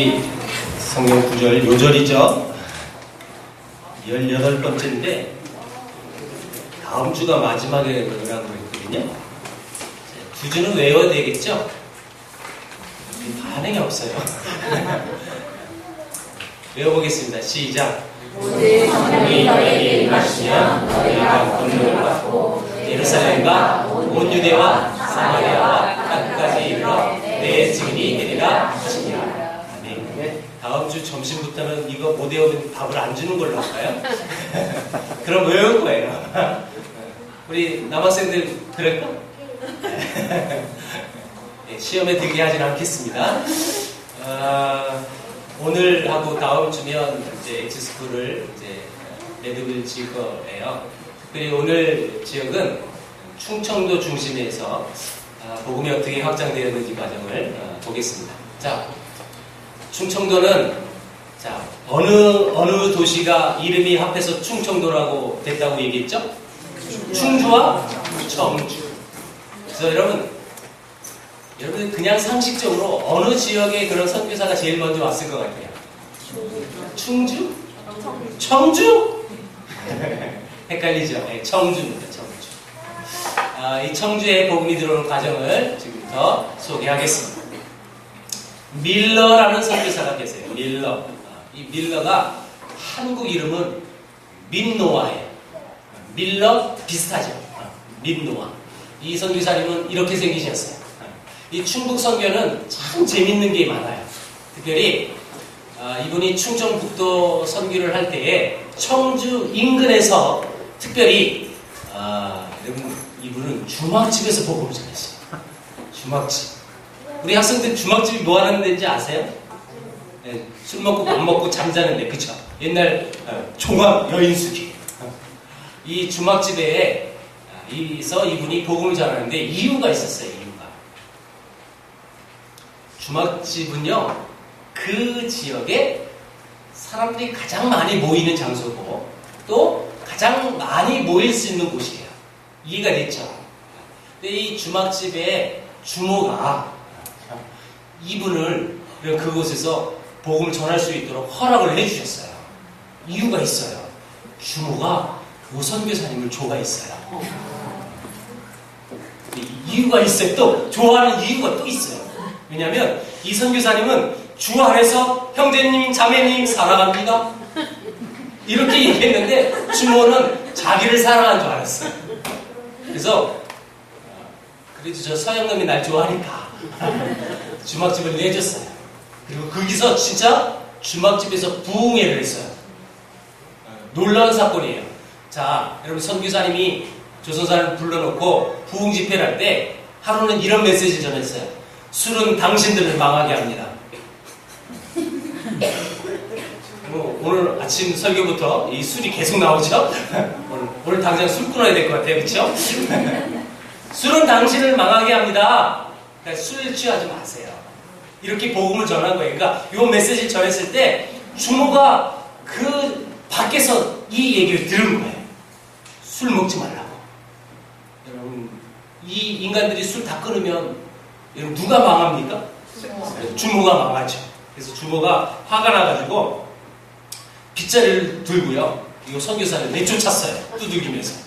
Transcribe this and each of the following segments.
이 성경 구절 요절이죠. 18번째인데 다음 주가 마지막에 그러라고 했거든요. 두 주는 외워야 되겠죠? 반응이 없어요. 외워보겠습니다. 시작. 오직 성령이 너희에게 임하시면 너희가 권능을 받고 예루살렘과 온 유대와 사마리아와 땅끝까지 이르러 내 증인이 되리라 하시니라. 네. 다음 주 점심부터는 이거 못 외우면 밥을 안 주는 걸로 할까요? 그럼 외울 거예요. 우리 남학생들 그럴까? 네, 시험에 들게 하진 않겠습니다. 오늘 하고 다음 주면 이제 엑스스쿨을 이제 매듭을 지을 거예요. 특별히 오늘 지역은 충청도 중심에서 복음이 어떻게 확장되었는지 과정을 보겠습니다. 자, 충청도는 자 어느 도시가 이름이 합해서 충청도라고 됐다고 얘기했죠? 충주와 청주. 그래서 여러분 그냥 상식적으로 어느 지역에 그런 선교사가 제일 먼저 왔을 것 같아요? 충주? 청주? 헷갈리죠? 네, 청주입니다. 청주. 이 청주에 복음이 들어오는 과정을 지금부터 소개하겠습니다. 밀러라는 선교사가 계세요. 밀러. 이 밀러가 한국 이름은 민노아예요. 밀러 비슷하죠? 민노아. 이 선교사님은 이렇게 생기셨어요. 이 충북 선교는 참 재밌는 게 많아요. 특별히 이분이 충청북도 선교를 할 때에 청주 인근에서 특별히 여러분 이분은 주막집에서 복음을 전했어요. 주막집. 우리 학생들 주막집이 뭐 하는 데인지 아세요? 네, 술 먹고 밥 먹고 잠자는 데, 그쵸? 옛날 종합 여인숙이. 이 주막집에 이분이 복음을 전하는데 이유가 있었어요. 주막집은요, 그 지역에 사람들이 가장 많이 모이는 장소고 또 가장 많이 모일 수 있는 곳이에요. 이해가 됐죠? 근데 이 주막집의 주모가 이분을 그곳에서 복음을 전할 수 있도록 허락을 해주셨어요. 이유가 있어요. 주모가 그 선교사님을 좋아했어요. 이유가 있어요. 또 좋아하는 이유가 또 있어요. 왜냐하면 이 선교사님은 주 안에서 형제님, 자매님 사랑합니다. 이렇게 얘기했는데 주모는 자기를 사랑한 줄 알았어요. 그래서 그래도 저 서양놈이 날 좋아하니까 주막집을 내줬어요. 그리고 거기서 진짜 주막집에서 부흥회를 했어요. 놀라운 사건이에요. 자, 여러분 선교사님이 조선사를 불러놓고 부흥 집회를 할 때 하루는 이런 메시지를 전했어요. 술은 당신들을 망하게 합니다. 오늘 아침 설교부터 이 술이 계속 나오죠? 오늘 당장 술 끊어야 될 것 같아요. 그렇죠? 술은 당신을 망하게 합니다. 그러니까 술 취하지 마세요. 이렇게 복음을 전한 거예요. 그러니까 이 메시지를 전했을 때 주모가 그 밖에서 이 얘기를 들은 거예요. 술 먹지 말라고. 여러분, 이 인간들이 술 다 끊으면 여러분 누가 망합니까? 주모가 망하죠. 그래서 주모가 화가 나가지고 빗자리를 들고요. 이 선교사를 내쫓았어요. 두들기면서.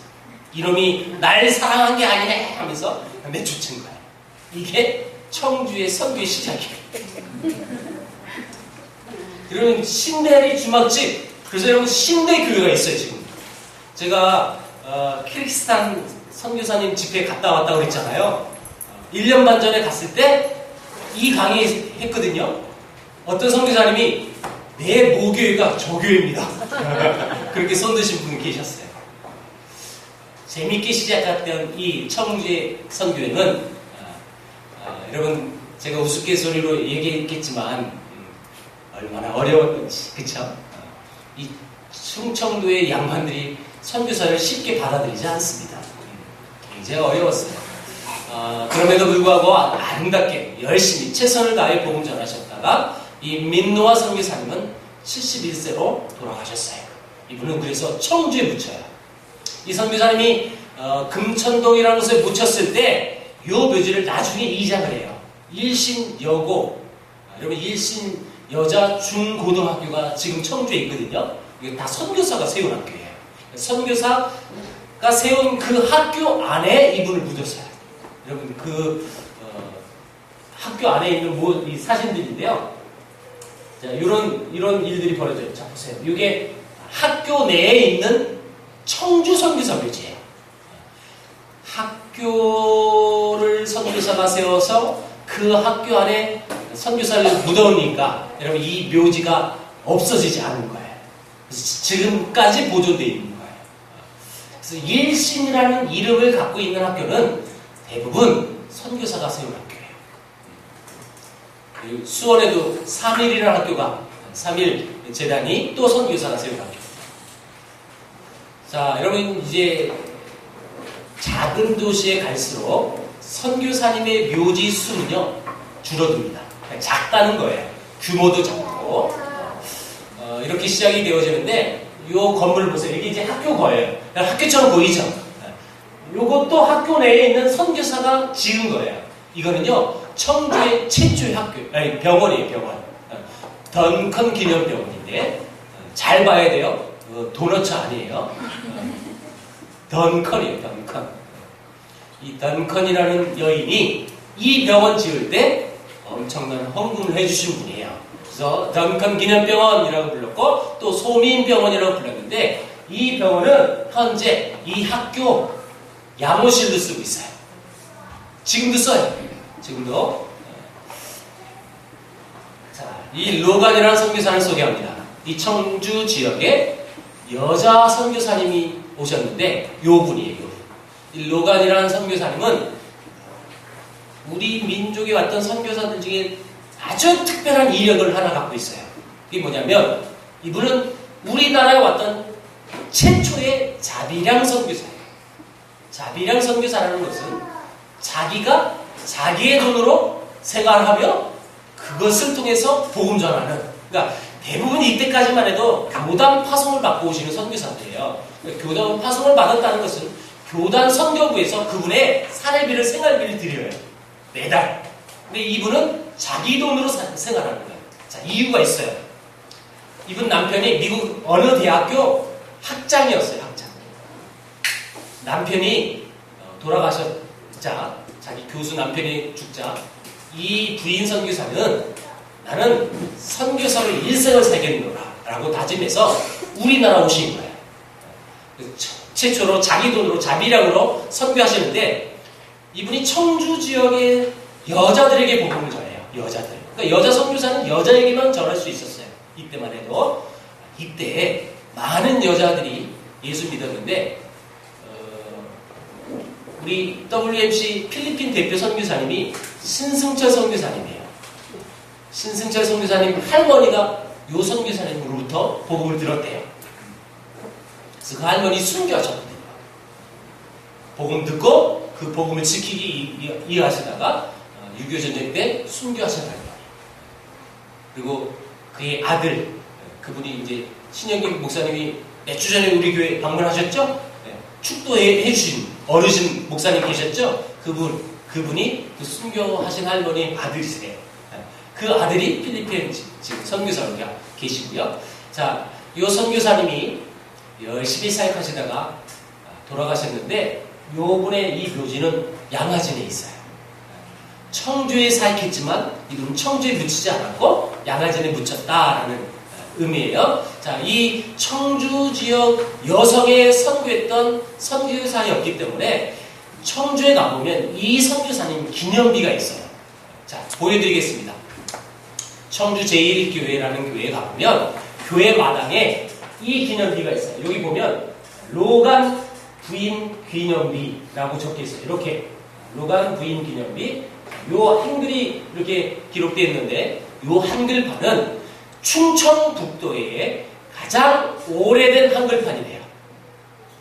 이놈이 날 사랑한 게 아니네 하면서 내쫓은 거예요. 이게 청주의 선교의 시작이에요. 그러면 신대리 주막집. 그래서 여러분 신대 교회가 있어요 지금. 제가 키르기스탄 선교사님 집회에 갔다 왔다고 그랬잖아요. 1년 반 전에 갔을 때 이 강의 했거든요. 어떤 선교사님이 내 모교회가 저 교회입니다. 그렇게 손드신 분이 계셨어요. 재밌게 시작했던 이 청주의 선교회는 여러분 제가 우스갯소리로 얘기했겠지만 얼마나 어려웠는지 그쵸? 이 충청도의 양반들이 선교사를 쉽게 받아들이지 않습니다. 굉장히 어려웠어요. 그럼에도 불구하고 아름답게 열심히 최선을 다해 복음 전하셨다가 이 민노아 선교사님은 71세로 돌아가셨어요. 이분은 그래서 청주에 묻혀요. 이 선교사님이 금천동이라는 곳에 묻혔을 때 이 묘지를 나중에 이장을 해요. 일신여고. 여러분 일신 여자 중고등학교가 지금 청주에 있거든요. 이게 다 선교사가 세운 학교예요. 선교사가 세운 그 학교 안에 이분을 묻었어요. 여러분 학교 안에 있는 이 사진들인데요. 자, 이런 일들이 벌어져요. 자, 보세요. 이게 학교 내에 있는 청주 선교사 묘지예요. 학교를 선교사가 세워서 그 학교 안에 선교사를 묻어오니까 여러분 이 묘지가 없어지지 않은 거예요. 그래서 지금까지 보존되어 있는 거예요. 그래서 일신이라는 이름을 갖고 있는 학교는 대부분 선교사가 세운 학교예요. 그리고 수원에도 3일이라는 학교가 3일 재단이 또 선교사가 세운 학교입니다. 자, 여러분 이제 작은 도시에 갈수록 선교사님의 묘지 수는요 줄어듭니다. 작다는 거예요. 규모도 작고 이렇게 시작이 되어지는데 이 건물 보세요. 이게 이제 학교 거예요. 학교처럼 보이죠? 이것도 학교 내에 있는 선교사가 지은 거예요. 이거는요 청주의 최초의 병원이에요. 병원. 던컨 기념병원인데 잘 봐야 돼요. 도너츠 아니에요. 던컨이에요. 던컨. 이 던컨이라는 여인이 이 병원 지을 때 엄청난 헌금을 해주신 분이에요. 그래서 던컨 기념병원이라고 불렀고 또 소민병원이라고 불렀는데 이 병원은 현재 이 학교 양호실로 쓰고 있어요. 지금도 써요. 지금도. 자, 이 로간이라는 선교사를 소개합니다. 이 청주 지역에 여자 선교사님이 오셨는데 요 분이에요. 이 로간이라는 선교사님은 우리 민족에 왔던 선교사들 중에 아주 특별한 이력을 하나 갖고 있어요. 그게 뭐냐면 이분은 우리나라에 왔던 최초의 자비량 선교사예요. 자비량 선교사라는 것은 자기가 자기의 돈으로 생활하며 그것을 통해서 복음 전하는, 그러니까 대부분 이때까지만 해도 교단 파송을 받고 오시는 선교사들이에요. 그러니까 교단 파송을 받았다는 것은 교단 선교부에서 그분의 사례비를 생활비를 드려요. 매달. 근데 이분은 자기 돈으로 생활하는 거예요. 자, 이유가 있어요. 이분 남편이 미국 어느 대학교 학장이었어요. 학장. 남편이 돌아가셨자, 자기 교수 남편이 죽자, 이 부인 선교사는 나는 선교사로 일생을 살겠노라 라고 다짐해서 우리나라 오신 거예요. 최초로 자기 돈으로 자비량으로 선교하시는데 이분이 청주 지역의 여자들에게 복음을 전해요. 여자들. 그러니까 여자 선교사는 여자에게만 전할 수 있었어요. 이때만 해도. 이때 많은 여자들이 예수 믿었는데 우리 WMC 필리핀 대표 선교사님이 신승철 선교사님이에요. 신승철 선교사님 할머니가 요 선교사님으로부터 복음을 들었대요. 그래서 그 할머니 순교하셨거든요. 복음 듣고 그 복음을 지키기 이해하시다가 6.25 전쟁 때 순교하신 할머니. 그리고 그의 아들, 그분이 이제 신영길 목사님이 몇 주 전에 우리 교회 방문하셨죠? 네. 축도해 주신 어르신 목사님 계셨죠? 그분이 그 순교하신 할머니 아들이세요. 네. 그 아들이 필리핀 지금 선교사로 계시고요. 자, 이 선교사님이 열심히 사역하시다가 돌아가셨는데 요분의 이 묘지는 양화진에 있어요. 청주에 사역했지만 이분은 청주에 묻히지 않았고 양화진에 묻혔다라는 의미예요. 자, 이 청주 지역 여성에 선교했던 선교사였기 때문에 청주에 가보면 이 선교사님 기념비가 있어요. 자, 보여드리겠습니다. 청주 제1교회라는 교회에 가보면 교회 마당에 이 기념비가 있어요. 여기 보면 로간 부인 기념비라고 적혀 있어요. 이렇게 로간 부인 기념비. 요 한글이 이렇게 기록되어 있는데 요 한글판은 충청북도의 가장 오래된 한글판이래요.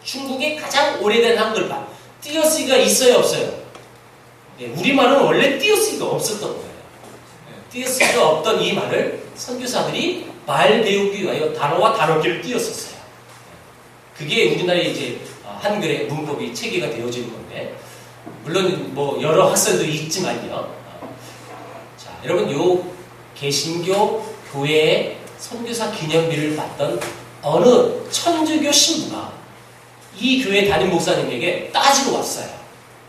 중국의 가장 오래된 한글판. 띄어쓰기가 있어요, 없어요? 네, 우리말은 원래 띄어쓰기가 없었던 거예요. 네, 띄어쓰기가 없던 이 말을 선교사들이 말 배우기 위하여 단어와 단어끼를 띄었었어요. 그게 우리나라의 이제 한글의 문법이 체계가 되어지는 건데, 물론 뭐 여러 학설도 있지만요. 자, 여러분 요 개신교 교회에 선교사 기념비를 받던 어느 천주교 신부가 이 교회 담임 목사님에게 따지러 왔어요.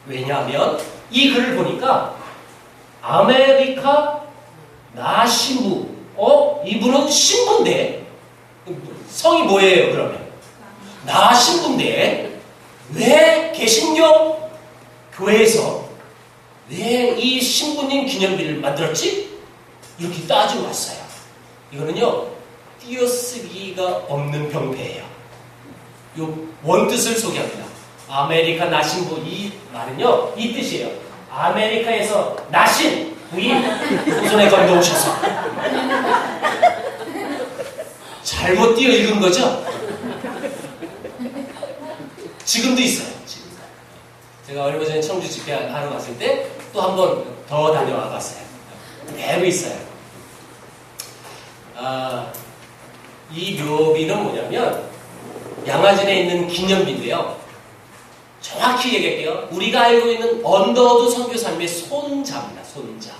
왜냐하면 이 글을 보니까 아메리카 나 신부, 이분은 신부인데 성이 뭐예요 그러면? 나 신부인데 왜 개신교 교회에서 왜 이 신부님 기념비를 만들었지? 이렇게 따지고 왔어요. 이거는요 띄어쓰기가 없는 병폐예요. 요 원뜻을 소개합니다. 아메리카 나신부, 이 말은요 이 뜻이에요. 아메리카에서 나신 부인 손에 건너오셔서 잘못 띄어 읽은 거죠? 지금도 있어요. 지금. 제가 얼마 전에 청주 집회하러 갔을 때 또 한 번 더 다녀와 봤어요. 그대로 있어요. 이 묘비는 뭐냐면 양화진에 있는 기념비인데요. 정확히 얘기할게요. 우리가 알고 있는 언더우드 선교사님의 손자입니다. 손자.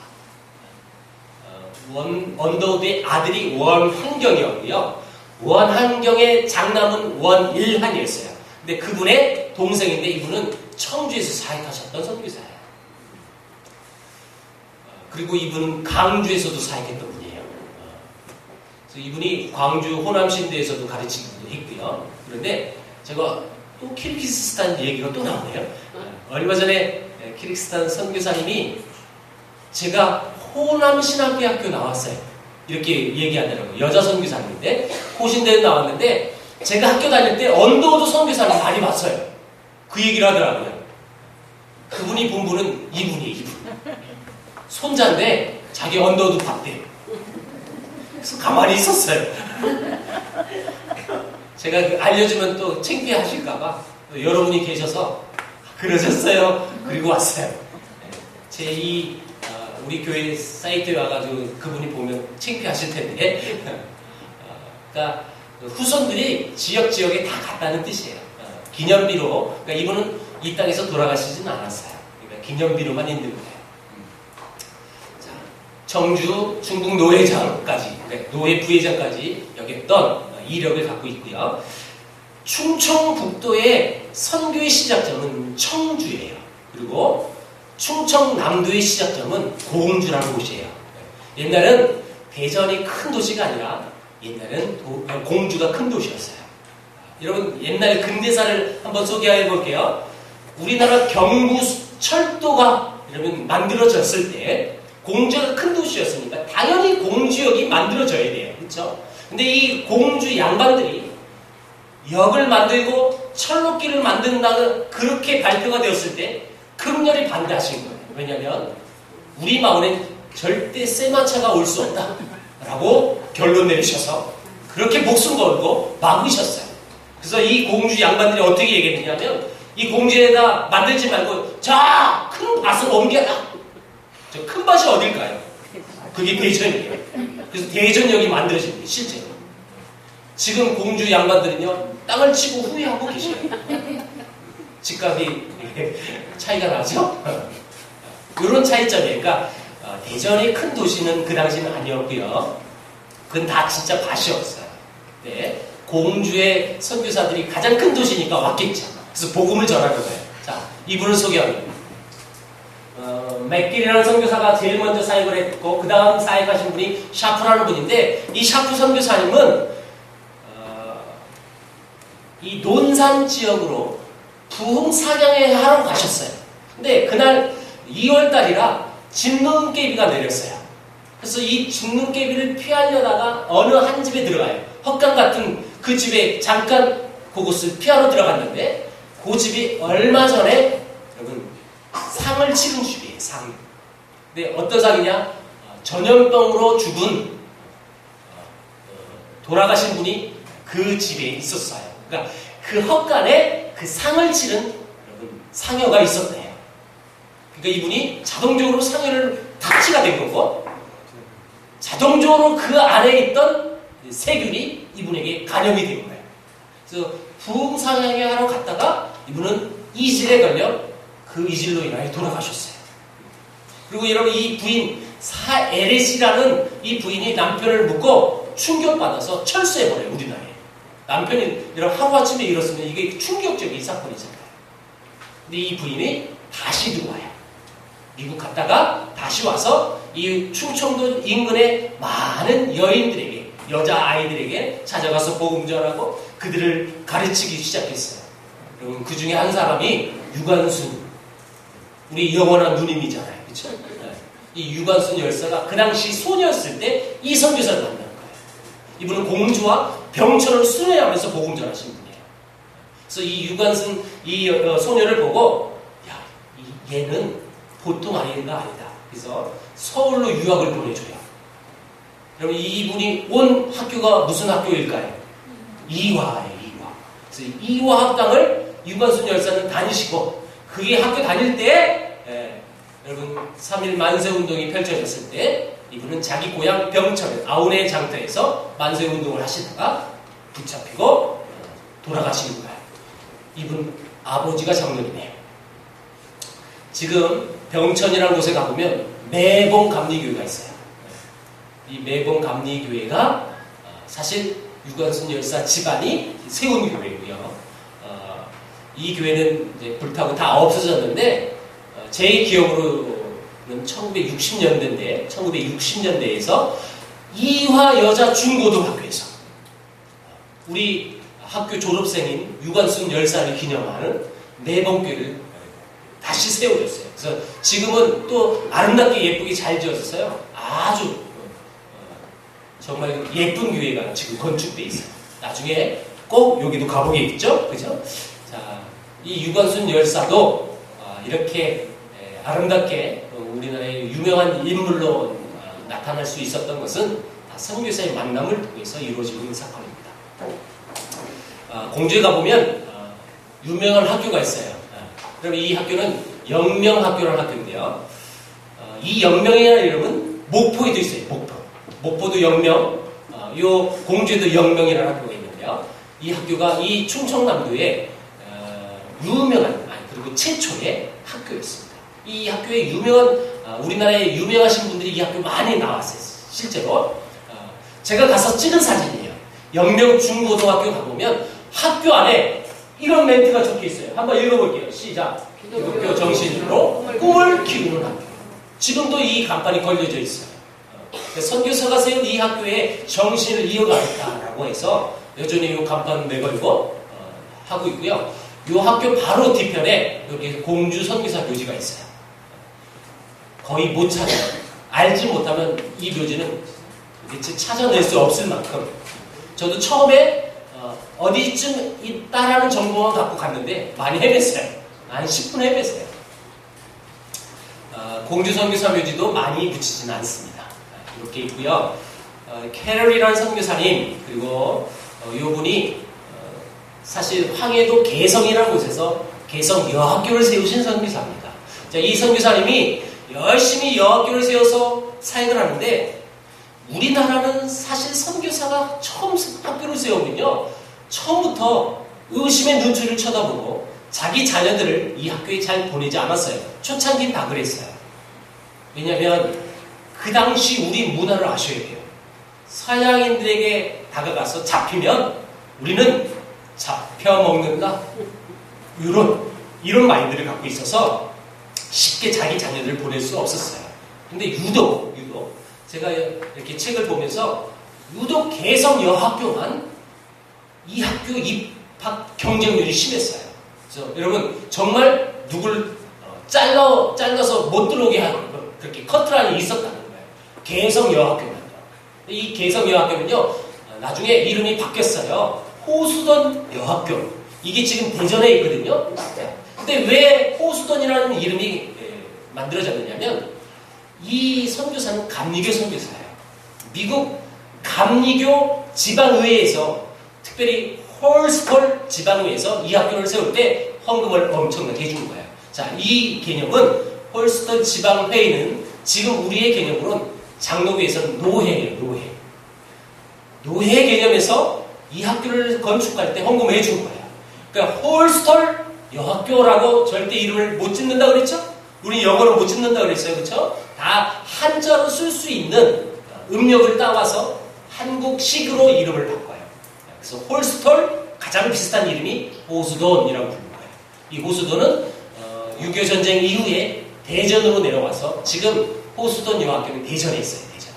언더우드의 아들이 원한경이었고요. 원한경의 장남은 원일한이었어요. 근데 그분의 동생인데 이분은 청주에서 사역하셨던 선교사예요. 그리고 이분은 강주에서도 사역했던 분이에요. 그래서 이분이 광주 호남신대에서도 가르치기도 했고요. 그런데 제가 또 키르기스스탄 얘기가 또 나오네요. 얼마 전에 키르기스스탄 선교사님이 제가 호남신학대학교 나왔어요. 이렇게 얘기하더라고요. 여자 선교사님인데 호신대에 나왔는데 제가 학교 다닐 때 언더우드 선교사님 많이 봤어요. 그 얘기를 하더라고요. 그분이 본 분은 이분. 손자인데 자기 언더우드 봤대요. 그래서 가만히 있었어요. 제가 알려주면 또 창피하실까봐 여러분이 계셔서 그러셨어요. 그리고 왔어요. 우리 교회 사이트에 와가지고 그분이 보면 창피하실 텐데 그러니까 후손들이 지역에 다 갔다는 뜻이에요. 기념비로. 그러니까 이분은 이 땅에서 돌아가시진 않았어요. 그러니까 기념비로만 있는 거예요. 자, 청주 충북 노회장까지, 그러니까 노회 부회장까지 여겼던 이력을 갖고 있고요. 충청북도의 선교의 시작점은 청주예요. 그리고 충청남도의 시작점은 공주라는 곳이에요. 옛날은 대전이 큰 도시가 아니라 옛날은 공주가 큰 도시였어요. 여러분 옛날 근대사를 한번 소개해 볼게요. 우리나라 경부 철도가 여러분 만들어졌을 때 공주가 큰 도시였으니까 당연히 공주역이 만들어져야 돼요. 그렇죠? 근데 이 공주 양반들이 역을 만들고 철로길을 만든다는 그렇게 발표가 되었을 때 극렬히 반대하신 거예요. 왜냐하면 우리 마을엔 절대 세마차가 올 수 없다 라고 결론 내리셔서 그렇게 목숨 걸고 막으셨어요. 그래서 이 공주 양반들이 어떻게 얘기했냐면 이 공주에다 만들지 말고 자, 큰 밭을 옮겨라. 저 큰 밭이 어딜까요? 그게 대전이에요. 그래서 대전역이 만들어집니다. 실제로. 지금 공주 양반들은요 땅을 치고 후회하고 계셔요. 집값이 차이가 나죠? 이런 차이점이에요. 그러니까 대전이 큰 도시는 그 당시는 아니었고요. 그건 다 진짜 밭이었어요. 네. 공주의 선교사들이 가장 큰 도시니까 왔겠죠. 그래서 복음을 전하는 거예요. 자, 이분을 소개합니다. 맥길이라는 선교사가 제일 먼저 사역을 했고 그 다음 사역하신 분이 샤프라는 분인데 이 샤프 선교사님은 이 논산 지역으로 부흥 사냥을 하러 가셨어요. 근데 그날 2월달이라 진눈깨비가 내렸어요. 그래서 이 진눈깨비를 피하려다가 어느 한 집에 들어가요. 헛간 같은 그 집에 잠깐 그곳을 피하러 들어갔는데 그 집이 얼마 전에 여러분 상을 치른 집이에요. 상. 근데 어떤 상이냐? 전염병으로 죽은 돌아가신 분이 그 집에 있었어요. 그러니까 그 헛간에 그 상을 치른 여러분 상여가 있었대요. 그러니까 이분이 자동적으로 상여를 타치가 된 거고 자동적으로 그 안에 있던 세균이 이분에게 감염이 된 거예요. 그래서 부흥 사냥을 하러 갔다가 이분은 이질에 걸려 그 이질로 인하여 돌아가셨어요. 그리고 여러분 이 부인 사에렛이라는 이 부인이 남편을 묻고 충격받아서 철수해버려요, 우리나라에. 남편이 이런 하루아침에 이렇으면 이게 충격적인 사건이잖아요. 근데 이 부인이 다시 들어와요. 미국 갔다가 다시 와서 이 충청도 인근의 많은 여인들에게, 여자아이들에게 찾아가서 복음 전하고 그들을 가르치기 시작했어요. 그럼 그 중에 한 사람이 유관순, 우리 영원한 누님이잖아요. 그렇죠? 이 유관순 열사가 그 당시 소녀였을 때 이 선교사를 만난 거예요. 이분은 공주와 병천을 순회하면서 복음 전하신 분이에요. 그래서 이 유관순 이 소녀를 보고 야, 얘는 보통 아이가 아니다. 그래서 서울로 유학을 보내줘요. 그럼 이분이 온 학교가 무슨 학교일까요? 이화예요. 이화. 그래서 이화 학당을 유관순 열사는 다니시고 그게 학교 다닐 때 여러분 3.1 만세운동이 펼쳐졌을 때 이분은 자기 고향 병천 아우네 장터에서 만세운동을 하시다가 붙잡히고 돌아가시는 거예요. 이분 아버지가 장로님이에요. 지금 병천이라는 곳에 가보면 매봉 감리교회가 있어요. 이 매봉 감리교회가 사실 유관순 열사 집안이 세운 교회고요. 이 교회는 이제 불타고 다 없어졌는데 제 기억으로는 1960년대에서 이화 여자 중고등학교에서 우리 학교 졸업생인 유관순 열사를 기념하는 매봉교회를 다시 세워졌어요. 그래서 지금은 또 아름답게 예쁘게 잘 지어졌어요. 아주 정말 예쁜 교회가 지금 건축돼 있어요. 나중에 꼭 여기도 가보겠죠, 그죠? 자, 이 유관순 열사도 이렇게 아름답게 우리나라의 유명한 인물로 나타날 수 있었던 것은 다 선교사의 만남을 통해서 이루어지고 있는 사건입니다. 공주에 가보면 유명한 학교가 있어요. 그럼 이 학교는 영명학교라는 학교인데요. 이 영명이라는 이름은 목포에도 있어요. 목포도 영명, 요 공주에도 영명이라는 학교가 있는데요. 이 학교가 이 충청남도의 유명한, 그리고 최초의 학교였습니다. 이 학교에 우리나라에 유명하신 분들이 이 학교 많이 나왔어요. 실제로. 제가 가서 찍은 사진이에요. 영명 중고등학교 가보면 학교 안에 이런 멘트가 적혀 있어요. 한번 읽어볼게요. 시작. 기독교 정신으로 꿈을 키우는 학교. 지금도 이 간판이 걸려져 있어요. 선교사가 세운 이 학교의 정신을 이어가겠다라고 해서 여전히 이 간판 내걸고 하고 있고요. 이 학교 바로 뒤편에 여기 공주 선교사 묘지가 있어요. 거의 못 찾아요. 알지 못하면 이 묘지는 도대체 찾아낼 수 없을 만큼 저도 처음에 어디쯤 있다라는 정보만 갖고 갔는데 많이 헤맸어요. 한 10분 헤맸어요. 공주 선교사 묘지도 많이 붙이지는 않습니다. 이렇게 있고요. 캐럴이라는 선교사님 그리고 이분이 사실 황해도 개성이라는 곳에서 개성 여학교를 세우신 선교사입니다. 자, 이 선교사님이 열심히 여학교를 세워서 사역을 하는데 우리나라는 사실 선교사가 처음 학교를 세우면요 처음부터 의심의 눈초리를 쳐다보고 자기 자녀들을 이 학교에 잘 보내지 않았어요. 초창기는 다 그랬어요. 왜냐하면 그 당시 우리 문화를 아셔야 돼요. 서양인들에게 다가가서 잡히면 우리는 잡혀먹는다. 이런 마인드를 갖고 있어서 쉽게 자기 자녀들을 보낼 수 없었어요. 근데 유독 제가 이렇게 책을 보면서 유독 개성 여학교만 이 학교 입학 경쟁률이 심했어요. 그래서 여러분 정말 누굴 잘라서 못 들어오게 하는 그렇게 커트라인이 있었다는 거예요. 개성 여학교만. 이 개성 여학교는요 나중에 이름이 바뀌었어요. 호수던 여학교. 이게 지금 대전에 있거든요. 근데 왜 호수던이라는 이름이 만들어졌느냐면 이 선교사는 감리교 선교사예요. 미국 감리교 지방의회에서 특별히 홀스톨 지방의회에서 이 학교를 세울 때 헌금을 엄청나게 해준 거예요. 자, 이 개념은 홀스톨 지방회의는 지금 우리의 개념으로는 장로교에서는 노회예요. 노회 개념에서 이 학교를 건축할 때 헌금을 해준 거예요. 그러니까 홀스톨 여학교라고 절대 이름을 못 짓는다 그랬죠? 우리 영어로 못 짓는다 그랬어요. 그렇죠? 다 한자로 쓸 수 있는 음력을 따와서 한국식으로 이름을 바꿔요. 그래서 홀스톨 가장 비슷한 이름이 호수돈이라고 부르는 거예요. 이 호수돈은 6.25 전쟁 이후에 대전으로 내려와서 지금 호수돈 여학교는 대전에 있어요. 대전에.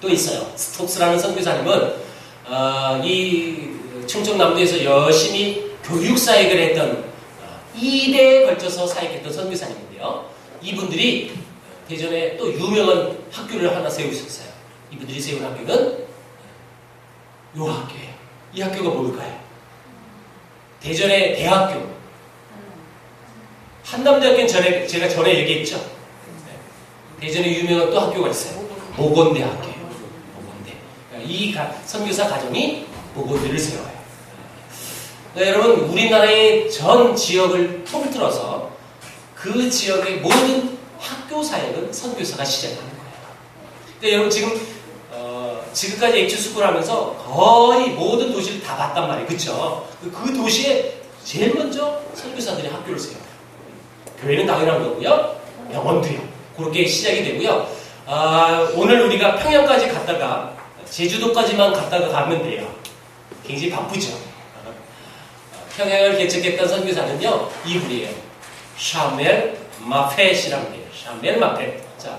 또 있어요. 스톡스라는 선교사님은 이 충청남도에서 열심히 교육사역을 했던 2대에 걸쳐서 사역했던 선교사님인데요. 이분들이 대전에 또 유명한 학교를 하나 세우셨어요. 이분들이 세운 학교는 요 학교예요. 이 학교가 뭘까요? 대전의 대학교. 한남대학교는 제가 전에 얘기했죠. 대전에 유명한 또 학교가 있어요. 모건대학교예요. 모건대. 이 선교사 가정이 모건대를 세워요. 여러분, 우리나라의 전 지역을 통틀어서 그 지역의 모든 학교 사역은 선교사가 시작하는 거예요. 그러니까 여러분 지금까지 엑스스쿨 하면서 거의 모든 도시를 다 봤단 말이에요. 그렇죠? 그 도시에 제일 먼저 선교사들이 학교를 세워요. 교회는 당연한 거고요. 병원도요. 그렇게 시작이 되고요. 오늘 우리가 평양까지 갔다가 제주도까지만 갔다가 가면 돼요. 굉장히 바쁘죠. 평양을 개척했던 선교사는요, 이분이에요. 샤멜 마펫이라고 해요. 샤멜 마펫. 자,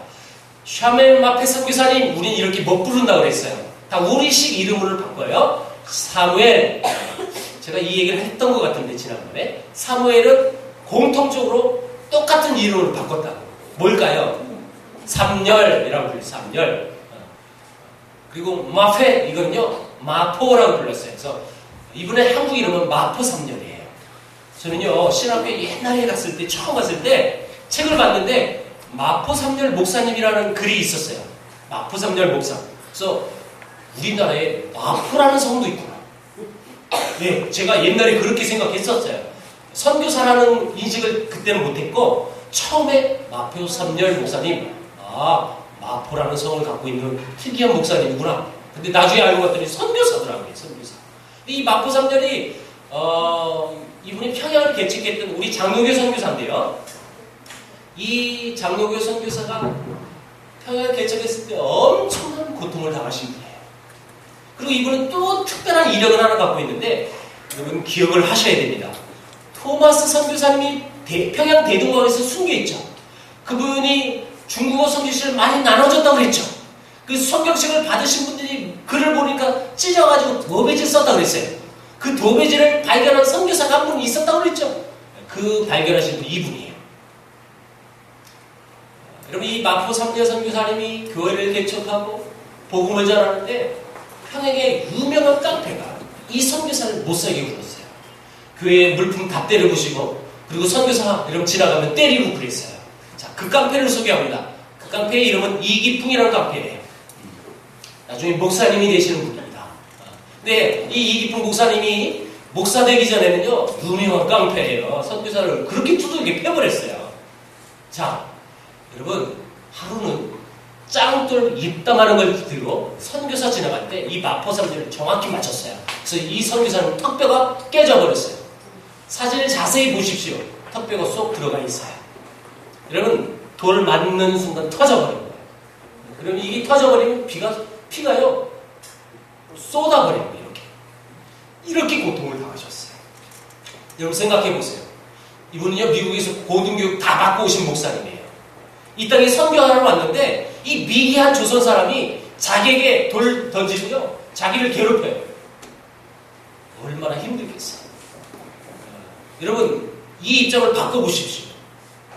샤멜 마펫 선교사님, 우린 이렇게 못 부른다고 그랬어요. 다 우리식 이름을 바꿔요. 사무엘. 제가 이 얘기를 했던 것 같은데, 지난번에. 사무엘은 공통적으로 똑같은 이름을 바꿨다고. 뭘까요? 삼열이라고 불러요. 삼열. 그리고 마펫, 이건요, 마포라고 불렀어요. 그래서 이분의 한국 이름은 마포삼년이에요. 저는요, 신학교에 옛날에 갔을 때, 처음 갔을 때, 책을 봤는데, 마포삼년 목사님이라는 글이 있었어요. 마포삼년 목사. 그래서, 우리나라에 마포라는 성도 있구나. 네, 제가 옛날에 그렇게 생각했었어요. 선교사라는 인식을 그때는 못했고, 처음에 마포삼년 목사님, 마포라는 성을 갖고 있는 특이한 목사님이구나. 근데 나중에 알고 봤더니 선교사더라고요, 선교사. 이 마포삼년이 이분이 평양을 개척했던 우리 장로교 선교사인데요. 이 장로교 선교사가 평양을 개척했을 때 엄청난 고통을 당하신 분이에요. 그리고 이분은 또 특별한 이력을 하나 갖고 있는데 여러분 기억을 하셔야 됩니다. 토마스 선교사님이 평양 대동강에서 순교했죠. 그분이 중국어 선교식을 많이 나눠줬다고 그랬죠. 그 성경책을 받으신 분들이 글을 보니까 찢어가지고 도배지를 썼다고 그랬어요. 그 도배지를 발견한 선교사가 한 분 있었다고 그랬죠. 그 발견하신 분이 이분이에요. 여러분, 이 마포 삼년 선교사님이 교회를 개척하고 복음을 전하는데 평양의 유명한 깡패가 이 선교사를 못살게 굴었어요. 교회에 물품 다 때려 부시고 그리고 선교사 이러면 지나가면 때리고 그랬어요. 자, 그 깡패를 소개합니다. 그 깡패의 이름은 이기풍이라는 깡패예요. 나중에 목사님이 되시는 분입니다. 근데 이 이기풍 목사님이 목사 되기 전에는요, 유명한 깡패예요. 선교사를 그렇게 두들겨 패버렸어요. 자, 여러분, 하루는 짱돌 입당하는 걸 들고 선교사 지나갈 때 이 마포삼년을 정확히 맞췄어요. 그래서 이 선교사는 턱뼈가 깨져버렸어요. 사진을 자세히 보십시오. 턱뼈가 쏙 들어가 있어요. 여러분, 돌 맞는 순간 터져버린 거예요. 그럼 이게 터져버리면 피가요 쏟아버려요. 이렇게 고통을 당하셨어요. 여러분 생각해보세요. 이분은요 미국에서 고등교육 다 받고 오신 목사님이에요. 이 땅에 선교하러 왔는데 이 미개한 조선 사람이 자기에게 돌 던지고요 자기를 괴롭혀요. 얼마나 힘들겠어요. 여러분 이 입장을 바꿔보십시오.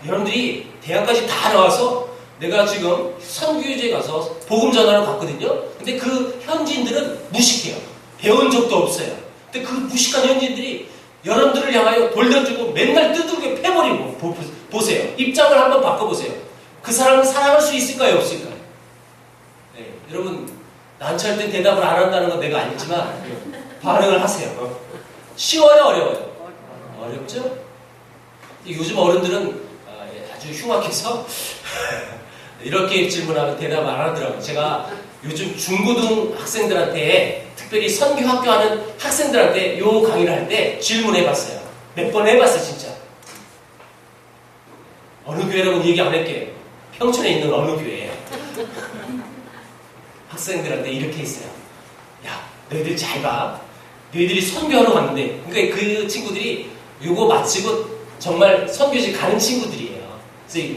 여러분들이 대학까지 다 나와서 내가 지금 선교유지에 가서 복음 전하러 갔거든요. 근데 그 현지인들은 무식해요. 배운 적도 없어요. 근데 그 무식한 현지인들이 여러분들을 향하여 돌 던지고 맨날 두들겨 패버리고 보세요. 입장을 한번 바꿔보세요. 그 사람은 살아갈 수 있을까요? 없을까요? 네, 여러분 난처할 땐 대답을 안 한다는 건 내가 알지만 반응을 하세요. 쉬워요? 어려워요? 어렵죠? 요즘 어른들은 아주 흉악해서 이렇게 질문하면 대답 안 하더라고요. 제가 요즘 중고등 학생들한테 특별히 선교학교 하는 학생들한테 요 강의를 할 때 질문해봤어요. 몇 번 해봤어요 진짜. 어느 교회라고 얘기 안 할게요. 평촌에 있는 어느 교회예요. 학생들한테 이렇게 했어요. 야, 너희들 잘 봐. 너희들이 선교하러 갔는데, 그러니까 그 친구들이 요거 마치고 정말 선교지 가는 친구들이에요. 그래서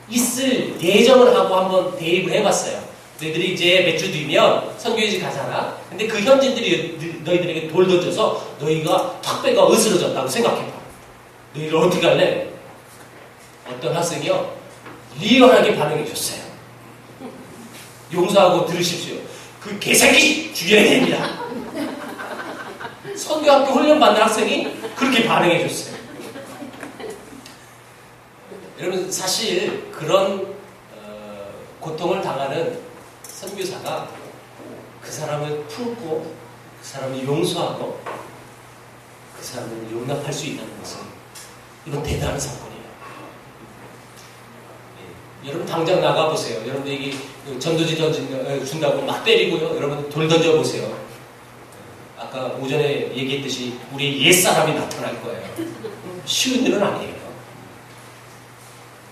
있을 예정을 하고 한번 대입을 해봤어요. 너희들이 이제 몇 주 뒤면 선교지 가잖아. 근데 그 현지인들이 너희들에게 돌 던져서 너희가 턱배가 으스러졌다고 생각해봐. 너희들 어떻게 할래? 어떤 학생이요? 리얼하게 반응해줬어요. 용서하고 들으십시오. 그 개새끼 죽여야 됩니다. 선교학교 훈련 받는 학생이 그렇게 반응해줬어요. 여러분 사실 그런 고통을 당하는 선교사가 그 사람을 품고 그 사람을 용서하고 그 사람을 용납할 수 있다는 것은 이건 대단한 사건이에요. 여러분 당장 나가보세요. 여러분에게 전도지 준다고 막 때리고요. 여러분 돌 던져보세요. 아까 오전에 얘기했듯이 우리 옛사람이 나타날 거예요. 쉬운 일은 아니에요.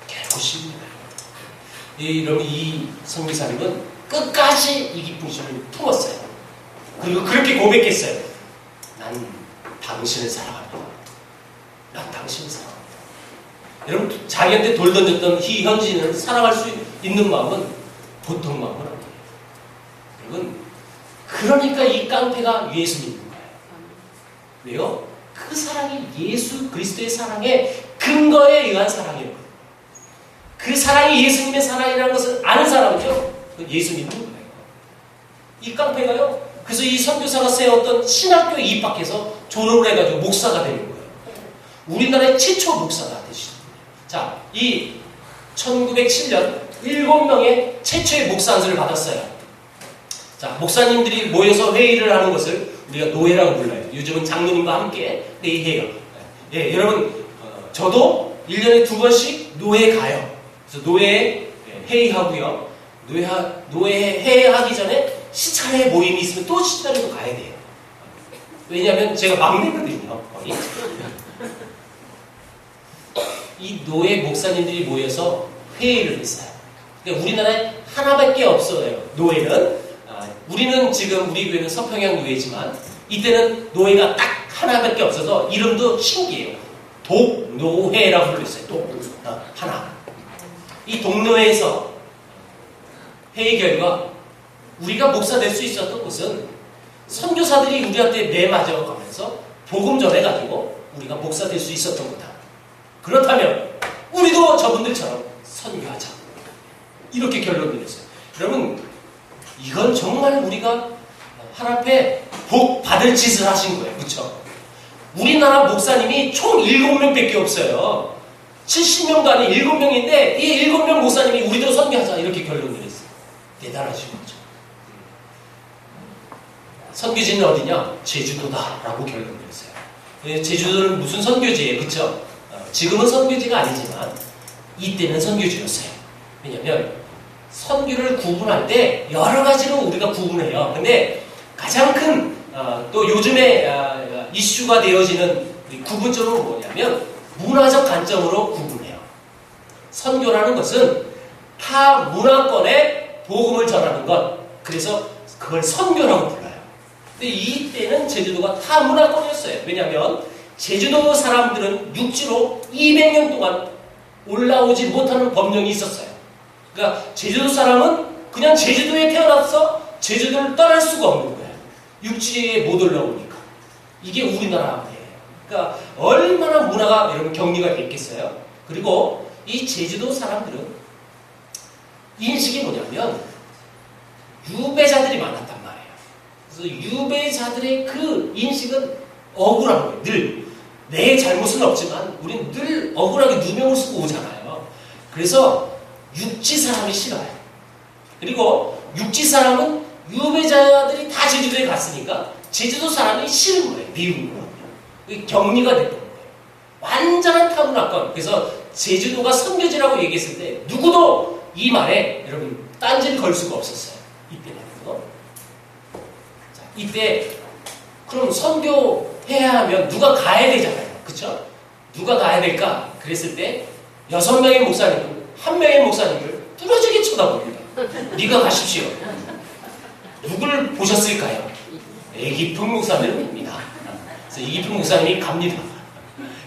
결코 쉽습니다. 여러분 이 선교사님은 끝까지 이 기쁨심을 품었어요. 그리고 그렇게 고백했어요. 난 당신을 사랑합니다. 난 당신을 사랑합니다. 여러분 자기한테 돌 던졌던 이 현지인을 사랑할 수 있는 마음은 보통 마음은 아니에요. 여러분 그러니까 이 깡패가 예수 믿는 거예요. 왜요? 그 사랑이 예수 그리스도의 사랑의 근거에 의한 사랑이에요. 그 사랑이 예수님의 사랑이라는 것을 아는 사람이죠. 예수 믿는 거예요. 이 깡패가요. 그래서 이 선교사가 세웠던 신학교에 입학해서 졸업을 해가지고 목사가 되는 거예요. 우리나라의 최초 목사가 되시는 거예요. 자, 이 1907년 7명의 최초의 목사 안수를 받았어요. 자, 목사님들이 모여서 회의를 하는 것을 우리가 노회라고 불러요. 요즘은 장로님과 함께 회의해요. 예, 여러분, 저도 1년에 2번씩 노회에 가요. 그래서 노회에 회의하고요. 노회 회의하기 전에 시차례 모임이 있으면 또 시차례도 가야 돼요. 왜냐하면 제가 막내거든요, 거의. 이 노회 목사님들이 모여서 회의를 했어요. 그러니까 우리나라에 하나밖에 없어요. 노회는. 우리는 지금 우리 교회는 서평양 노회지만 이때는 노회가 딱 하나밖에 없어서 이름도 신기해요. 독노회라고 불렀어요. 하나. 이 독노회에서 회의 결과 우리가 목사 될 수 있었던 것은 선교사들이 우리한테 매맞아 가면서 복음 전해가지고 우리가 목사 될 수 있었던 거다. 그렇다면 우리도 저분들처럼 선교하자. 이렇게 결론 내렸어요. 여러분 이건 정말 우리가 하나님께 복 받을 짓을 하신 거예요. 그렇죠? 우리나라 목사님이 총 7명밖에 없어요. 70명도 아닌 7명인데 이 7명 목사님이 우리도 선교하자 이렇게 결론 내렸어요. 대단하신 거죠. 선교지는 어디냐? 제주도다라고 결론 내렸어요. 제주도는 무슨 선교지예요? 그렇죠? 지금은 선교지가 아니지만 이때는 선교지였어요. 왜냐하면 선교를 구분할 때 여러 가지로 우리가 구분해요. 근데 가장 큰 또 요즘에 이슈가 되어지는 구분점은 뭐냐면 문화적 관점으로 구분해요. 선교라는 것은 타 문화권에 복음을 전하는 것. 그래서 그걸 선교라고 불러요. 근데 이때는 제주도가 타 문화권이었어요. 왜냐하면 제주도 사람들은 육지로 200년 동안 올라오지 못하는 법령이 있었어요. 그러니까 제주도 사람은 그냥 제주도에 태어나서 제주도를 떠날 수가 없는 거예요. 육지에 못 올라오니까. 이게 우리나라예요. 그러니까 얼마나 문화가 여러분 격리가 돼 있겠어요. 그리고 이 제주도 사람들은 인식이 뭐냐면 유배자들이 많았단 말이에요. 그래서 유배자들의 그 인식은 억울한 거예요. 늘 내 잘못은 없지만 우리는 늘 억울하게 누명을 쓰고 오잖아요. 그래서 육지 사람이 싫어요. 그리고 육지 사람은 유배자들이 다 제주도에 갔으니까 제주도 사람이 싫은 거예요. 미운 거예요. 격리가 됐던 거예요. 완전한 타문화권. 그래서 제주도가 선교지라고 얘기했을 때 누구도 이 말에 여러분 딴지를 걸 수가 없었어요. 이때는. 자, 이때 그럼 선교해야 하면 누가 가야 되잖아요. 그쵸? 누가 가야 될까? 그랬을 때 6명의 목사님은 한 명의 목사님을 뚫어지게 쳐다봅니다. 네가 가십시오. 누굴 보셨을까요? 이기풍 목사님입니다. 그래서 이기풍 목사님이 갑니다.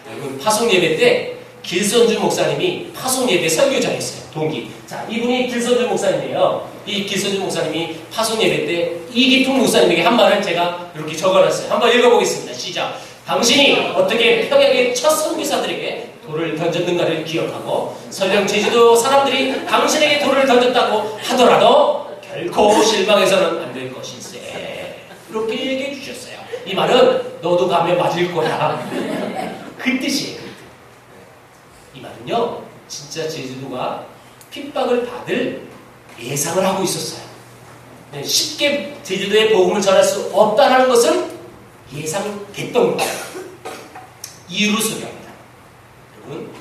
여러분 파송 예배 때 길선주 목사님이 파송 예배 설교자였어요. 동기. 자, 이분이 길선주 목사님이에요. 이 길선주 목사님이 파송 예배 때 이기풍 목사님에게 한 말을 제가 이렇게 적어놨어요. 한번 읽어보겠습니다. 시작. 당신이 어떻게 평양의 첫 선교사들에게 돌을 던졌는가를 기억하고 설령 제주도 사람들이 당신에게 돌을 던졌다고 하더라도 결코 실망해서는 안 될 것일세. 이렇게 얘기해 주셨어요. 이 말은 너도 가면 맞을 거야. 그 뜻이에요. 이 말은요, 진짜 제주도가 핍박을 받을 예상을 하고 있었어요. 쉽게 제주도에 복음을 전할 수 없다는 것은 예상됐던 거예요. 이유를 소개합니다. 여러분,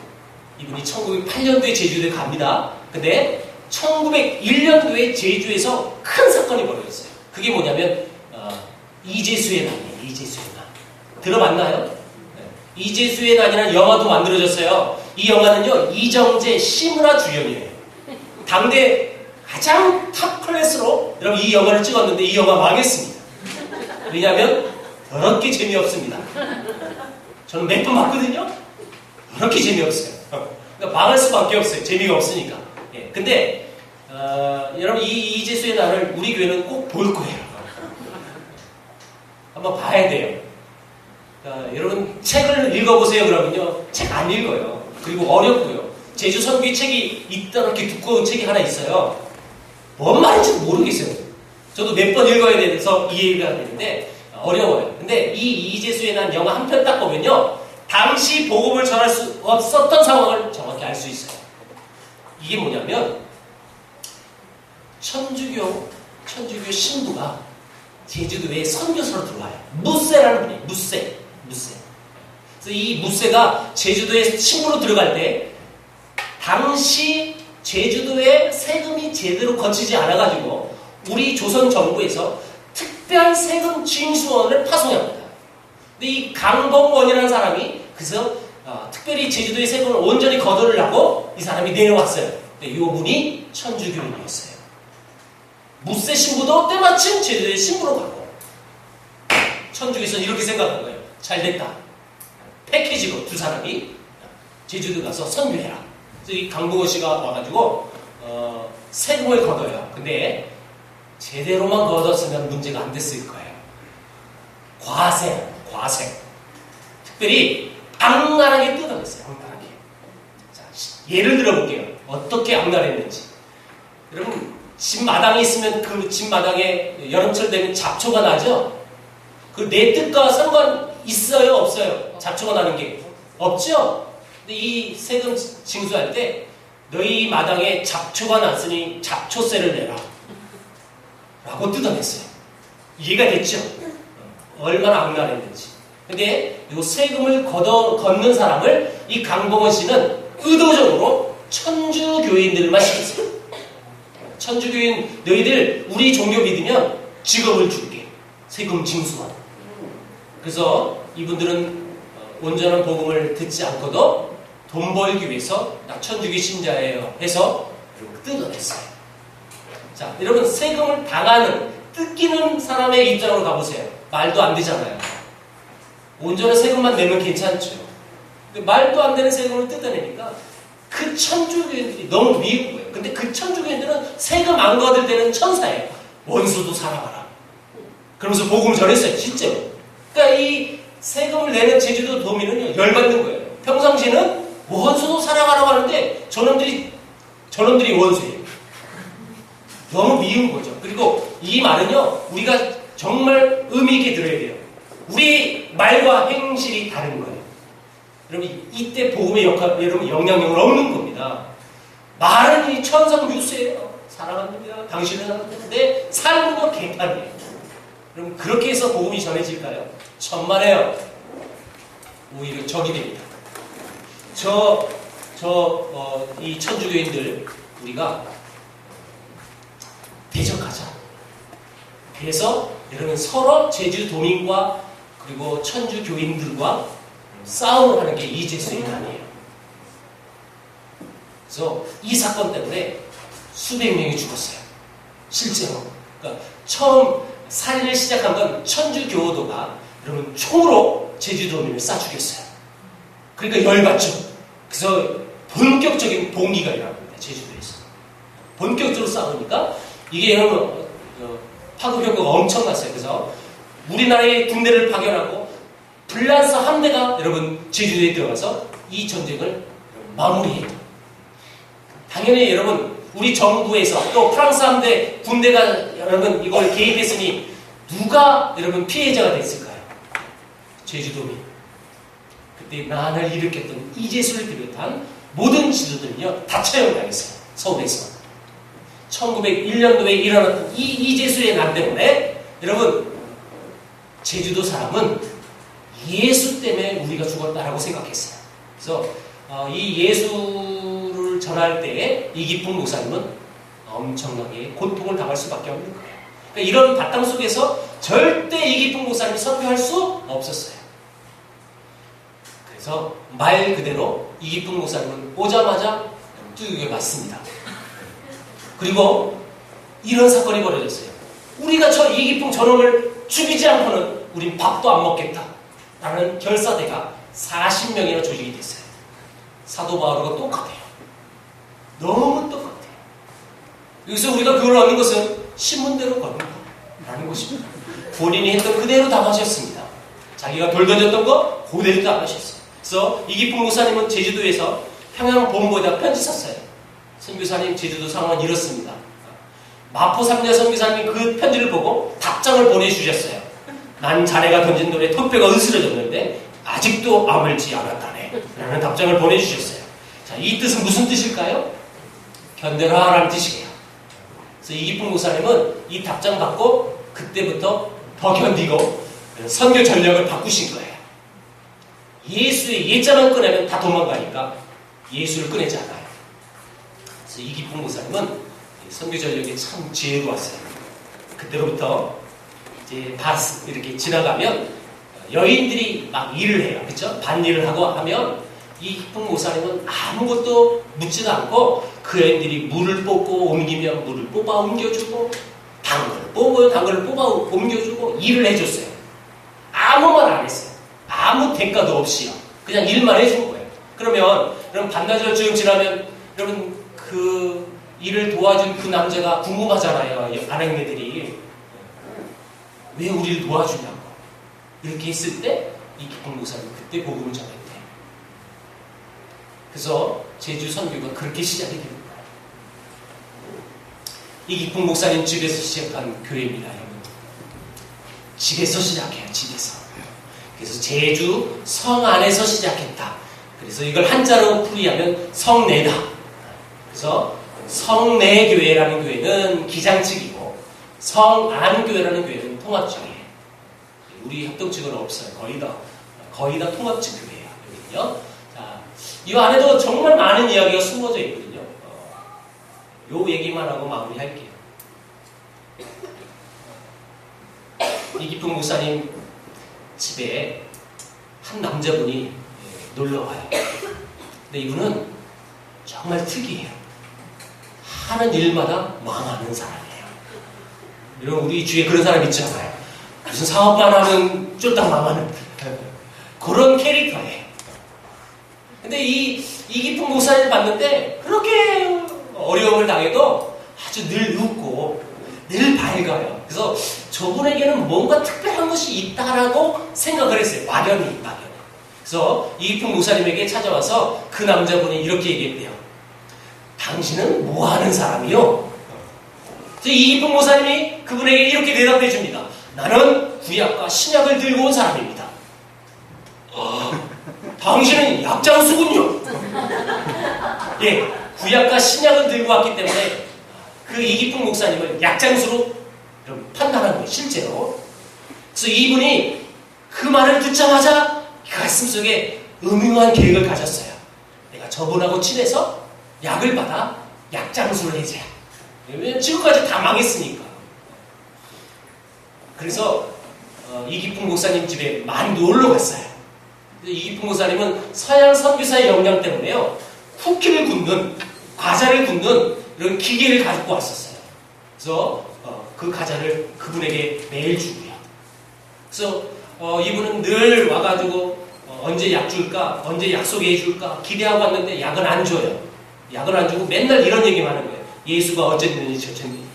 이분이 1908년도에 제주도에 갑니다. 근데 1901년도에 제주에서 큰 사건이 벌어졌어요. 그게 뭐냐면 이재수의 난이에요. 이재수의 난. 들어봤나요? 네. 이재수의 난이라는 영화도 만들어졌어요. 이 영화는요, 이정재, 시문화 주연이에요. 당대 가장 탑 클래스로 여러분 이 영화를 찍었는데 이 영화 망했습니다. 왜냐하면 더럽게 재미없습니다. 저는 몇 번 봤거든요. 더럽게 재미없어요. 그러니까 망할 수밖에 없어요. 재미가 없으니까. 예. 근데 여러분 이 이재수의 날을 우리 교회는 꼭 볼 거예요. 한번 봐야 돼요. 여러분 책을 읽어보세요. 그러면요, 책 안 읽어요. 그리고 어렵고요. 제주 선교의 책이 이렇게 두꺼운 책이 하나 있어요. 뭔 말인지 모르겠어요. 저도 몇 번 읽어야 돼서 이해가 되는데 어려워요. 근데 이 이재수의 난 영화 한 편 딱 보면요, 당시 복음을 전할 수 없었던 상황을 정확히 알 수 있어요. 이게 뭐냐면 천주교 신부가 제주도에 선교사로 들어와요. 무세라는 분이에요. 무세. 그래서 이 무세가 제주도에 신부로 들어갈 때 당시 제주도에 세금이 제대로 거치지 않아가지고 우리 조선 정부에서 특별 세금 징수원을 파송합니다. 근데 이 강봉원이라는 사람이 그래서 특별히 제주도의 세금을 온전히 거두려고 이 사람이 내려왔어요. 근데 이 분이 천주교인이었어요. 무세 신부도 때마침 제주도의 신부로 가고, 천주교에서는 이렇게 생각한 거예요. 잘됐다. 패키지로 두 사람이 제주도 가서 선교해라. 그래서 이 강봉원 씨가 와가지고 세금을 걷어요. 근데 제대로만 걷었으면 문제가 안 됐을 거예요. 과세. 특별히 악랄하게 뜯어냈어요. 악랄하게. 자, 예를 들어볼게요. 어떻게 악랄했는지. 여러분, 집 마당에 있으면 그 집 마당에 여름철 되면 잡초가 나죠? 그 내 뜻과 상관 있어요? 없어요? 잡초가 나는 게 없죠? 근데 이 세금 징수할 때 너희 마당에 잡초가 났으니 잡초세를 내라 라고 뜯어냈어요. 이해가 됐죠? 얼마나 악랄했는지. 근데 이 세금을 걷는 사람을 이 강봉원 씨는 의도적으로 천주교인들만 시켰어요. 천주교인 너희들 우리 종교 믿으면 직업을 줄게. 세금 징수한. 그래서 이분들은 온전한 복음을 듣지 않고도 돈 벌기 위해서 나 천주교 신자예요 해서 뜯어냈어요. 자, 여러분 세금을 당하는 뜯기는 사람의 입장으로 가보세요. 말도 안 되잖아요. 온전한 세금만 내면 괜찮죠. 근데 말도 안 되는 세금을 뜯어내니까 그 천주교인들이 너무 미운 거예요. 근데 그 천주교인들은 세금 안 거둘 때는 천사예요. 원수도 사랑하라. 그러면서 복음을 전했어요. 실제로. 그러니까 이 세금을 내는 제주도 도민은요, 열받는 거예요. 평상시에는 원수도 사랑하라고 하는데 저놈들이 원수예요. 너무 미운 거죠. 그리고 이 말은요, 우리가 정말 의미 있게 들어야 돼요. 우리 말과 행실이 다른 거예요. 여러분, 이때 복음의 역할, 여러분 영향력을 얻는 겁니다. 말은 이 천상 뉴스예요. 사랑합니다. 당신은 하는데 삶은 개판이에요. 여러분, 그렇게 해서 복음이 전해질까요? 천만에요. 오히려 적이 됩니다. 이 천주교인들 우리가 대적하자. 그래서 여러분 서로 제주도민과 그리고 천주교인들과 싸움을 하는 게 이재수의 난이에요. 그래서 이 사건 때문에 수백 명이 죽었어요. 실제로. 그러니까 처음 살인을 시작한 건 천주교도가 여러분 총으로 제주도민을 쏴 죽였어요. 그러니까 열받죠. 그래서 본격적인 봉기가 일어납니다. 제주도에서. 본격적으로 싸우니까 이게 여러분 파급 효과가 엄청났어요. 그래서 우리나라의 군대를 파견하고 불란서 함대가 여러분 제주도에 들어가서 이 전쟁을 마무리해요. 당연히 여러분 우리 정부에서 또 프랑스 함대 군대가 여러분 이걸 개입했으니 누가 여러분 피해자가 됐을까요? 제주도민. 그때 난을 일으켰던 이재수를 비롯한 모든 지도들은요 다 처형당했어요. 서울에서. 1901년도에 일어났던 이 이재수의 난 때문에 여러분 제주도 사람은 예수 때문에 우리가 죽었다라고 생각했어요. 그래서 이 예수를 전할 때에 이기풍 목사님은 엄청나게 고통을 당할 수밖에 없는 거예요. 그러니까 이런 바탕 속에서 절대 이기풍 목사님이 선교할 수 없었어요. 그래서 말 그대로 이기풍 목사님은 오자마자 뚜둑에 맞습니다. 그리고 이런 사건이 벌어졌어요. 우리가 저 이기풍 저놈을 죽이지 않고는 우린 밥도 안 먹겠다 라는 결사대가 40명이나 조직이 됐어요. 사도 바울과 똑같아요. 너무 똑같아요. 여기서 우리가 그걸 얻는 것은 신문대로 걸는다라는 것입니다. 본인이 했던 그대로 당하셨습니다. 자기가 돌 던졌던 거 그대로 당하셨어요. 그래서 이기풍 목사님은 제주도에서 평양본부에다 편지 썼어요. 선교사님 제주도 상황은 이렇습니다. 마포 삼녀 선교사님이 그 편지를 보고 답장을 보내주셨어요. 난 자네가 던진 돌에 턱뼈가 으스러졌는데 아직도 아물지 않았다네 라는 답장을 보내주셨어요. 자, 이 뜻은 무슨 뜻일까요? 견뎌라 라는 뜻이에요. 그래서 이기풍 목사님은 이 답장 받고 그때부터 더 견디고 선교 전략을 바꾸신 거예요. 예수의 예자만 꺼내면 다 도망가니까 예수를 꺼내지 않아요. 그래서 이기풍 목사님은 선교 전략이 참 지혜로웠어요. 그때로부터 이제 이렇게 지나가면 여인들이 막 일을 해요. 그렇죠? 밭일을 하고 하면 이기풍 목사님은 아무것도 묻지도 않고 그 여인들이 물을 뽑고 옮기면 물을 뽑아 옮겨주고 당근을 뽑아 옮겨주고 일을 해줬어요. 아무 말 안 했어요. 아무 대가도 없이요. 그냥 일만 해준 거예요. 그러면 여러분 반나절 좀 지나면 여러분 그 일을 도와준 그 남자가 궁금하잖아요. 아내네들이 왜 우리를 도와주냐고. 이렇게 했을 때 이기풍 목사님 그때 복음을 전했대요. 그래서 제주 선교가 그렇게 시작이 됩니다. 이기풍 목사님 집에서 시작한 교회입니다. 여러분. 집에서 시작해요. 집에서. 그래서 제주 성 안에서 시작했다. 그래서 이걸 한자로 풀이하면 성내다. 그래서 성내교회라는 교회는 기장측이고 성안교회라는 교회는 통합측이에요. 우리 협동측은 없어요. 거의 다 통합측 교회예요. 여기는요. 자, 이 안에도 정말 많은 이야기가 숨어져 있거든요. 요 얘기만 하고 마무리할게요. 이기풍 목사님 집에 한 남자분이 놀러와요. 근데 이분은 정말 특이해요. 하는 일마다 망하는 사람이에요. 여러분 우리 주위에 그런 사람 있잖아요. 무슨 사업만 하면 쫄딱 망하는 그런 캐릭터예요. 근데 이기풍 목사님을 봤는데 그렇게 어려움을 당해도 아주 늘 웃고 늘 밝아요. 그래서 저분에게는 뭔가 특별한 것이 있다라고 생각을 했어요. 막연히. 그래서 이기풍 목사님에게 찾아와서 그 남자분이 이렇게 얘기했대요. 당신은 뭐 하는 사람이요? 이기풍 목사님이 그분에게 이렇게 대답해 줍니다. 나는 구약과 신약을 들고 온 사람입니다. 당신은 약장수군요. 예, 구약과 신약을 들고 왔기 때문에 그 이기풍 목사님을 약장수로 판단한 거예요. 실제로. 그래서 이분이 그 말을 듣자마자 가슴속에 음흉한 계획을 가졌어요. 내가 저분하고 친해서 약을 받아 약장수를 해줘야. 왜냐면 지금까지 다 망했으니까. 그래서 이기풍 목사님 집에 많이 놀러 갔어요. 이기풍 목사님은 서양 선교사의 역량 때문에요. 쿠키를 굽는 과자를 굽는 이런 기계를 가지고 왔었어요. 그래서 그 과자를 그분에게 매일 주고요. 그래서 이분은 늘 와가지고 언제 약 줄까? 언제 약속해 줄까? 기대하고 왔는데 약은 안 줘요. 약을 안 주고 맨날 이런 얘기만 하는 거예요. 예수가 어쨌느니 저쨌느니.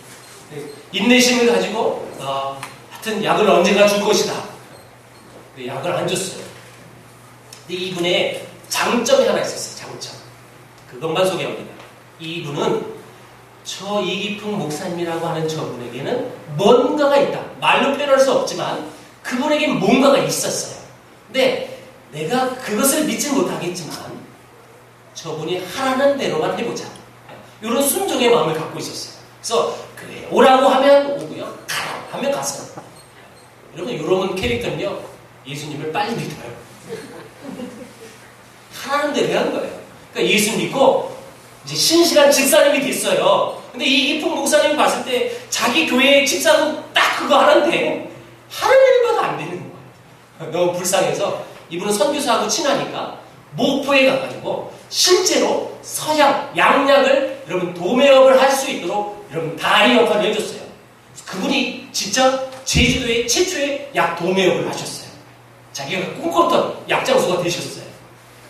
인내심을 가지고 하여튼 약을 언젠가 줄 것이다. 약을 안 줬어요. 근데 이분의 장점이 하나 있었어요. 장점. 그것만 소개합니다. 이분은 저 이기풍 목사님이라고 하는 저분에게는 뭔가가 있다. 말로 표현할 수 없지만 그분에게 뭔가가 있었어요. 근데 내가 그것을 믿지 못하겠지만 저분이 하라는 대로만 해보자. 이런 순종의 마음을 갖고 있었어요. 그래서 그래 오라고 하면 오고요. 가라 하면 갔어요. 여러분 이런 캐릭터는요. 예수님을 빨리 믿어요. 하라는 대로 하는 거예요. 그러니까 예수 믿고 이제 신실한 집사님이 됐어요. 근데 이기풍 목사님이 봤을 때 자기 교회의 집사도 딱 그거 하는데 하는 일마다 안 되는 거예요. 너무 불쌍해서 이분은 선교사하고 친하니까 목포에 가가지고 실제로 서양 양약을 여러분 도매업을 할 수 있도록 여러분 다리 역할을 해줬어요. 그분이 진짜 제주도의 최초의 약 도매업을 하셨어요. 자기가 꿈꿨던 약장수가 되셨어요.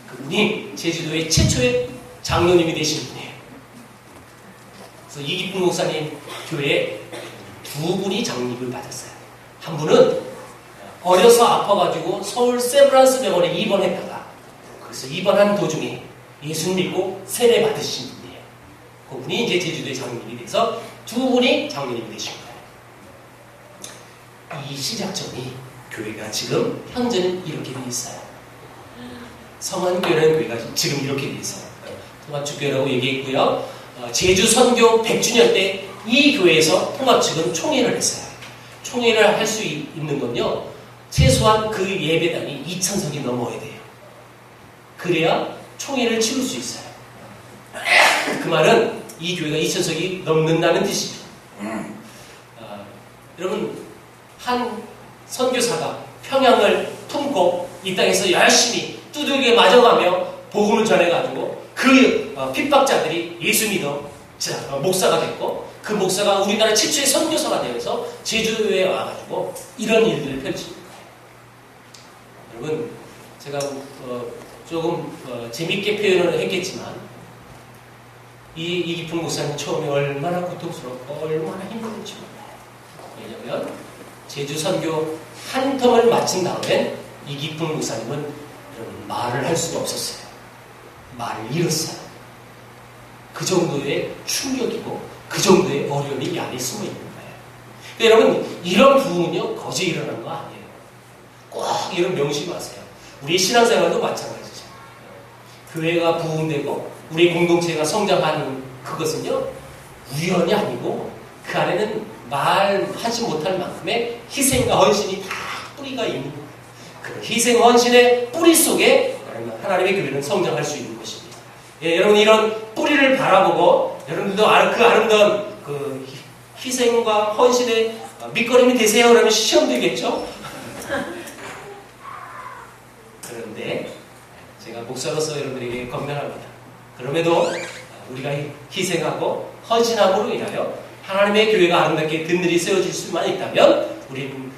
그분이 제주도의 최초의 장로님이 되신 분이에요. 그래서 이기풍 목사님 교회에 두 분이 장립을 받았어요. 한 분은 어려서 아파가지고 서울 세브란스 병원에 입원했다가 그래서 입원한 도중에 예수 믿고 세례 받으신 분이에요. 그분이 이제 제주도의 장로님이 돼서 두 분이 장로님이 되신 거예요. 이 시작점이 교회가 지금 현재는 이렇게 돼 있어요. 성안교회라는 교회가 지금 이렇게 돼 있어요. 통합축교회라고 얘기했고요. 제주 선교 100주년 때 이 교회에서 통합측은 총회를 했어요. 총회를 할 수 있는 건요. 최소한 그 예배당이 2,000석이 넘어야 돼요. 그래야 총회를 치를 수 있어요. 그 말은 이 교회가 2,000석이 넘는다는 뜻이죠. 여러분 한 선교사가 평양을 품고 이 땅에서 열심히 두들겨 맞아가며 복음을 전해가지고 그 핍박자들이 예수 믿어 목사가 됐고 그 목사가 우리나라 최초의 선교사가 되어서 제주도에 와가지고 이런 일들을 펼치는 거예요. 여러분 제가 조금 재밌게 표현을 했겠지만 이기풍 목사님 처음에 얼마나 고통스럽고 얼마나 힘들었지 몰라요. 왜냐하면 제주 선교 한 텀을 마친 다음엔 이기풍 목사님은 여러분 말을 할 수가 없었어요. 말을 잃었어요. 그 정도의 충격이고 그 정도의 어려움이 이 안에 숨어 있는 거예요. 그러니까 여러분 이런 부흥은요 거저 일어난 거 아니에요. 꼭 이런 명심하세요. 우리 신앙생활도 마찬가지죠. 교회가 부흥되고 우리 공동체가 성장하는 그것은요 우연이 아니고 그 안에는 말하지 못할 만큼의 희생과 헌신이 다 뿌리가 있는 거예요. 그 희생 헌신의 뿌리 속에 하나님의 교회는 성장할 수 있는 것입니다. 예, 여러분 이런 뿌리를 바라보고 여러분들도 그 아름다운 그 희생과 헌신의 밑거름이 되세요. 그러면 시험 들겠죠? 그런데 제가 목사로서 여러분들에게 건면합니다. 그럼에도 우리가 희생하고 헌신함으로 인하여 하나님의 교회가 아름답게 든든히 세워질 수만 있다면 우리는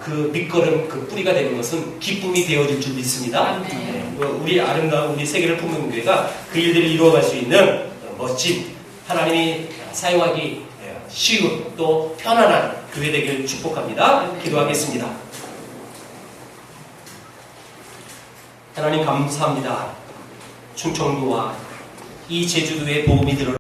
그 밑거름, 그 뿌리가 되는 것은 기쁨이 되어질 줄 믿습니다. 우리 아름다운 우리 세계를 품는 교회가 그 일들을 이루어갈 수 있는 멋진 하나님이 사용하기 쉬운 또 편안한 교회 되기를 축복합니다. 기도하겠습니다. 하나님 감사합니다. 충청도와 이 제주도의 복음이 들어